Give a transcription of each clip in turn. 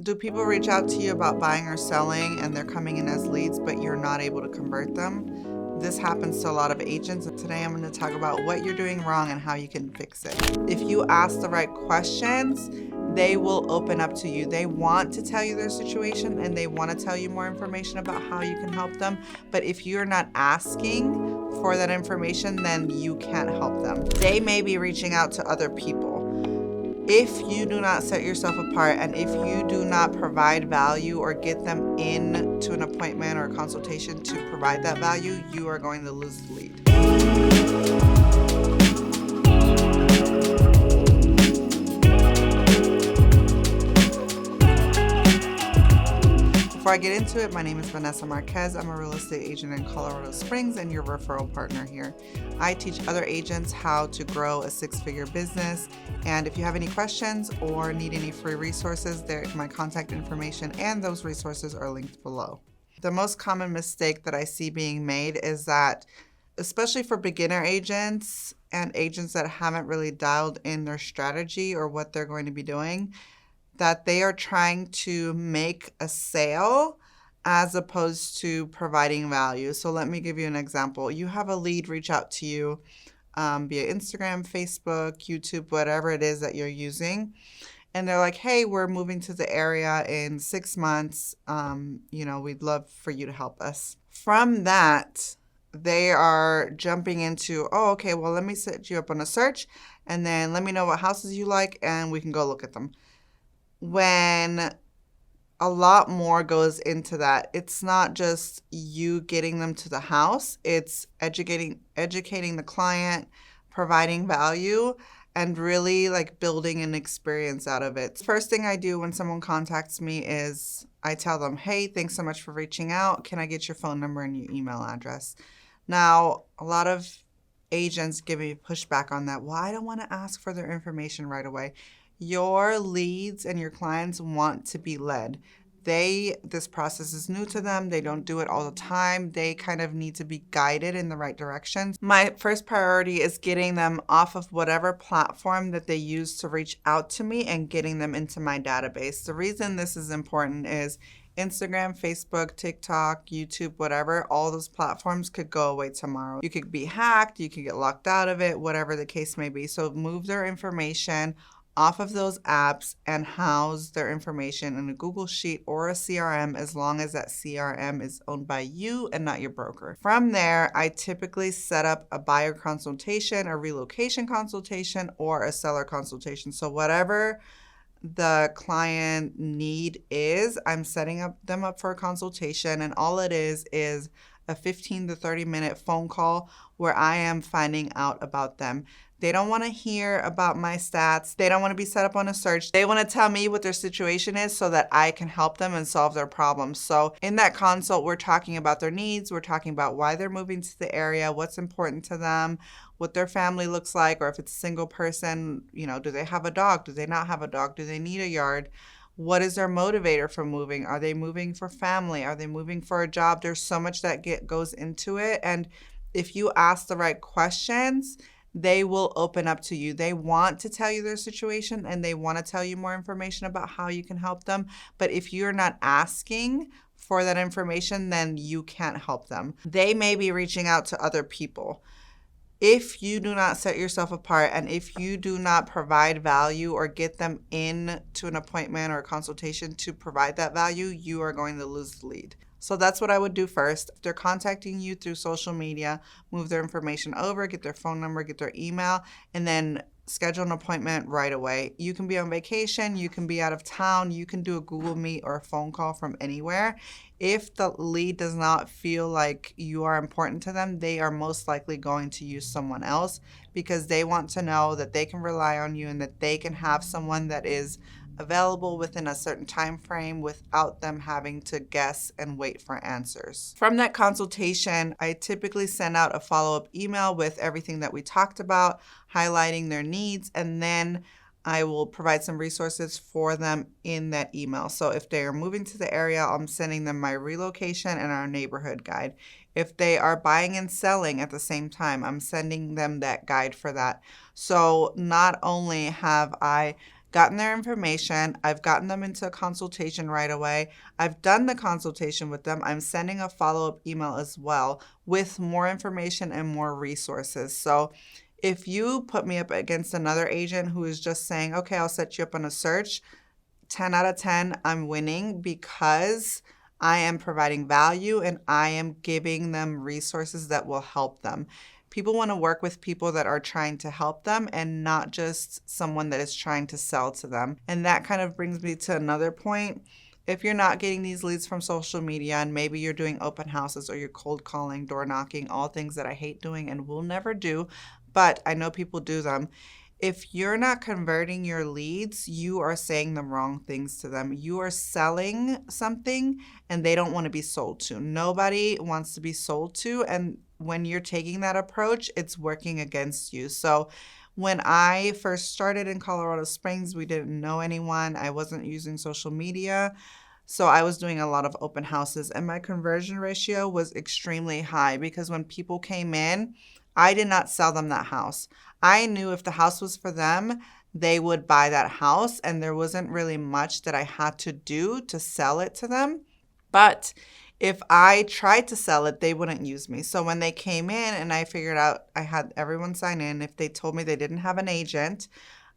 Do people reach out to you about buying or selling and they're coming in as leads, but you're not able to convert them? This happens to a lot of agents. Today I'm going to talk about what you're doing wrong and how you can fix it. If you ask the right questions, they will open up to you. They want to tell you their situation and they want to tell you more information about how you can help them. But if you're not asking for that information, then you can't help them. They may be reaching out to other people. If you do not set yourself apart and if you do not provide value or get them in to an appointment or a consultation to provide that value, you are going to lose the lead. Before I get into it, my name is Vanessa Marquez. I'm a real estate agent in Colorado Springs and your referral partner here. I teach other agents how to grow a six-figure business. And if you have any questions or need any free resources, there's my contact information and those resources are linked below. The most common mistake that I see being made is that, especially for beginner agents and agents that haven't really dialed in their strategy or what they're going to be doing, that they are trying to make a sale as opposed to providing value. So let me give you an example. You have a lead reach out to you via Instagram, Facebook, YouTube, whatever it is that you're using. And they're like, hey, we're moving to the area in 6 months. We'd love for you to help us. From that, they are jumping into, oh, okay, well, let me set you up on a search and then let me know what houses you like and we can go look at them. When a lot more goes into that, it's not just you getting them to the house, it's educating the client, providing value, and really like building an experience out of it. First thing I do when someone contacts me is I tell them, hey, thanks so much for reaching out. Can I get your phone number and your email address? Now, a lot of agents give me pushback on that. Well, I don't want to ask for their information right away. Your leads and your clients want to be led. This process is new to them. They don't do it all the time. They kind of need to be guided in the right direction. My first priority is getting them off of whatever platform that they use to reach out to me and getting them into my database. The reason this is important is Instagram, Facebook, TikTok, YouTube, whatever, all those platforms could go away tomorrow. You could be hacked, you could get locked out of it, whatever the case may be. So move their information off of those apps and house their information in a Google Sheet or a CRM as long as that CRM is owned by you and not your broker. From there, I typically set up a buyer consultation, a relocation consultation, or a seller consultation. So whatever the client need is, I'm setting them up for a consultation, and all it is a 15 to 30 minute phone call where I am finding out about them. They don't want to hear about my stats. They don't want to be set up on a search. They want to tell me what their situation is so that I can help them and solve their problems. So in that consult, we're talking about their needs. We're talking about why they're moving to the area, what's important to them, what their family looks like, or if it's a single person, do they have a dog? Do they not have a dog? Do they need a yard? What is their motivator for moving? Are they moving for family? Are they moving for a job? There's so much that goes into it. And if you ask the right questions, they will open up to you. They want to tell you their situation and they want to tell you more information about how you can help them. But if you're not asking for that information, then you can't help them. They may be reaching out to other people. If you do not set yourself apart and if you do not provide value or get them in to an appointment or a consultation to provide that value, you are going to lose the lead. So that's what I would do first. If they're contacting you through social media, move their information over, get their phone number, get their email, and then schedule an appointment right away. You can be on vacation, you can be out of town, you can do a Google Meet or a phone call from anywhere. If the lead does not feel like you are important to them, they are most likely going to use someone else because they want to know that they can rely on you and that they can have someone that is available within a certain time frame without them having to guess and wait for answers. From that consultation, I typically send out a follow-up email with everything that we talked about, highlighting their needs, and then I will provide some resources for them in that email. So if they are moving to the area, I'm sending them my relocation and our neighborhood guide. If they are buying and selling at the same time, I'm sending them that guide for that. So not only have I gotten their information. I've gotten them into a consultation right away. I've done the consultation with them. I'm sending a follow-up email as well with more information and more resources. So if you put me up against another agent who is just saying, okay, I'll set you up on a search, 10 out of 10, I'm winning because I am providing value and I am giving them resources that will help them. People want to work with people that are trying to help them and not just someone that is trying to sell to them. And that kind of brings me to another point. If you're not getting these leads from social media and maybe you're doing open houses or you're cold calling, door knocking, all things that I hate doing and will never do, but I know people do them. If you're not converting your leads, you are saying the wrong things to them. You are selling something and they don't want to be sold to. Nobody wants to be sold to. And when you're taking that approach, it's working against you. So when I first started in Colorado Springs, we didn't know anyone. I wasn't using social media. So I was doing a lot of open houses and my conversion ratio was extremely high because when people came in, I did not sell them that house. I knew if the house was for them, they would buy that house and there wasn't really much that I had to do to sell it to them. But if I tried to sell it, they wouldn't use me. So when they came in and I figured out I had everyone sign in, if they told me they didn't have an agent,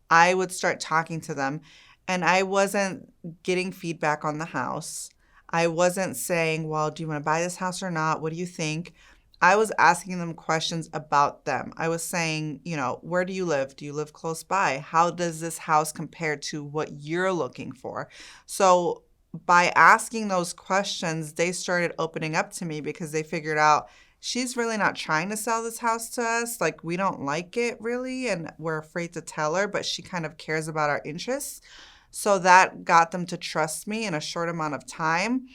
I would start talking to them. And I wasn't getting feedback on the house. I wasn't saying, well, do you want to buy this house or not? What do you think? I was asking them questions about them. I was saying, where do you live? Do you live close by? How does this house compare to what you're looking for? So by asking those questions, they started opening up to me because they figured out she's really not trying to sell this house to us. Like, we don't like it really, and we're afraid to tell her, but she kind of cares about our interests. So that got them to trust me in a short amount of time,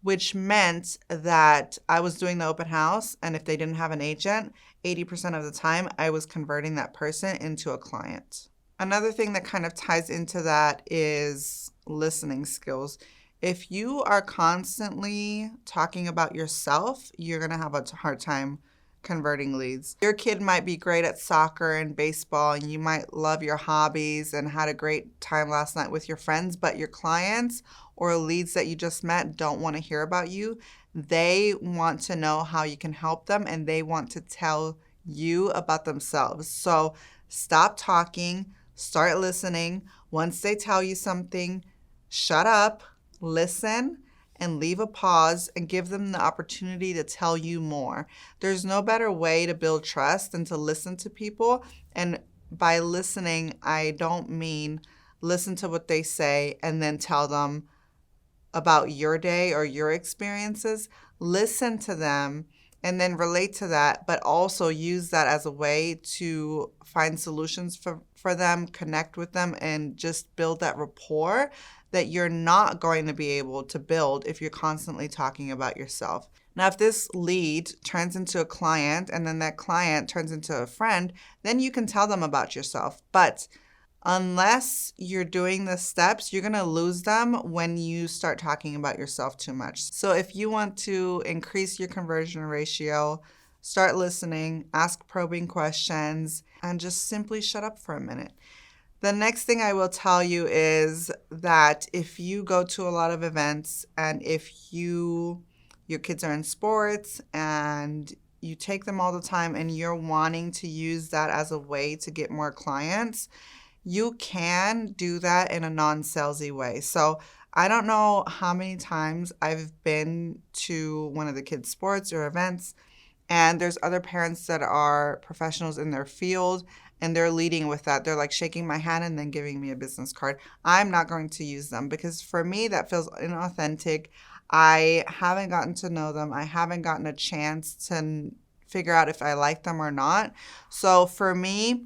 which meant that I was doing the open house, and if they didn't have an agent, 80% of the time I was converting that person into a client. Another thing that kind of ties into that is listening skills. If you are constantly talking about yourself, you're going to have a hard time converting leads. Your kid might be great at soccer and baseball, and you might love your hobbies and had a great time last night with your friends, but your clients or leads that you just met don't want to hear about you. They want to know how you can help them, and they want to tell you about themselves. So stop talking, start listening. Once they tell you something, shut up, listen, and leave a pause and give them the opportunity to tell you more. There's no better way to build trust than to listen to people. And by listening, I don't mean listen to what they say and then tell them about your day or your experiences. Listen to them and then relate to that, but also use that as a way to find solutions for them, connect with them, and just build that rapport that you're not going to be able to build if you're constantly talking about yourself. Now, if this lead turns into a client and then that client turns into a friend, then you can tell them about yourself. But unless you're doing the steps, you're going to lose them when you start talking about yourself too much. So if you want to increase your conversion ratio, start listening, ask probing questions, and just simply shut up for a minute. The next thing I will tell you is that if you go to a lot of events and if your kids are in sports and you take them all the time and you're wanting to use that as a way to get more clients, you can do that in a non-salesy way. So I don't know how many times I've been to one of the kids' sports or events, and there's other parents that are professionals in their field, and they're leading with that. They're like shaking my hand and then giving me a business card. I'm not going to use them because for me, that feels inauthentic. I haven't gotten to know them. I haven't gotten a chance to figure out if I like them or not. So for me,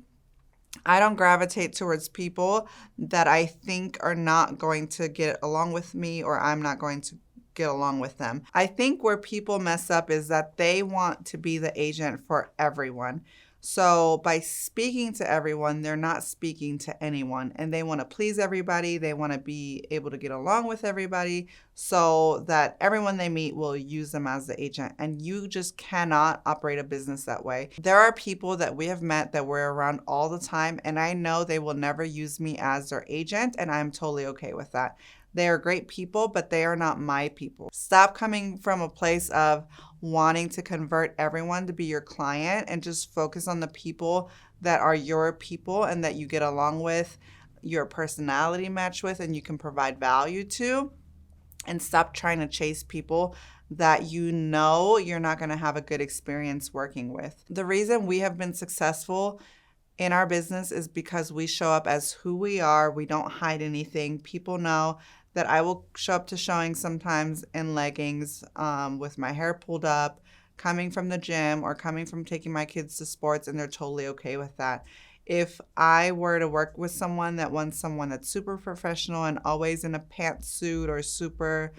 I don't gravitate towards people that I think are not going to get along with me, or I'm not going to get along with them. I think where people mess up is that they want to be the agent for everyone. So by speaking to everyone, they're not speaking to anyone, and they want to please everybody. They want to be able to get along with everybody so that everyone they meet will use them as the agent. And you just cannot operate a business that way. There are people that we have met that we're around all the time, and I know they will never use me as their agent, and I'm totally okay with that. They are great people, but they are not my people. Stop coming from a place of wanting to convert everyone to be your client and just focus on the people that are your people and that you get along with, your personality match with, and you can provide value to. And stop trying to chase people that you know you're not going to have a good experience working with. The reason we have been successful in our business is because we show up as who we are. We don't hide anything. People know that I will show up to showing sometimes in leggings, with my hair pulled up, coming from the gym or coming from taking my kids to sports, and they're totally okay with that. If I were to work with someone that wants someone that's super professional and always in a pantsuit or super,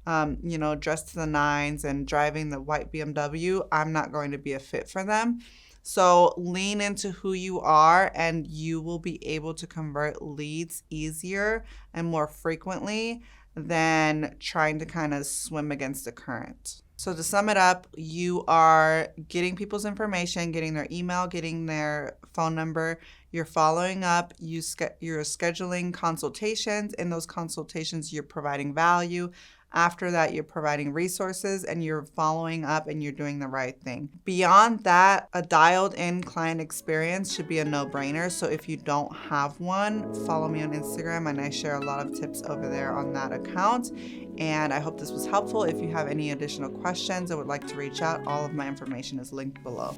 dressed to the nines and driving the white BMW, I'm not going to be a fit for them. So lean into who you are, and you will be able to convert leads easier and more frequently than trying to kind of swim against the current. So to sum it up, you are getting people's information, getting their email, getting their phone number. You're following up. You're scheduling consultations. In those consultations, you're providing value. After that, you're providing resources and you're following up and you're doing the right thing. Beyond that, a dialed in client experience should be a no-brainer. So if you don't have one, follow me on Instagram and I share a lot of tips over there on that account. And I hope this was helpful. If you have any additional questions or would like to reach out, all of my information is linked below.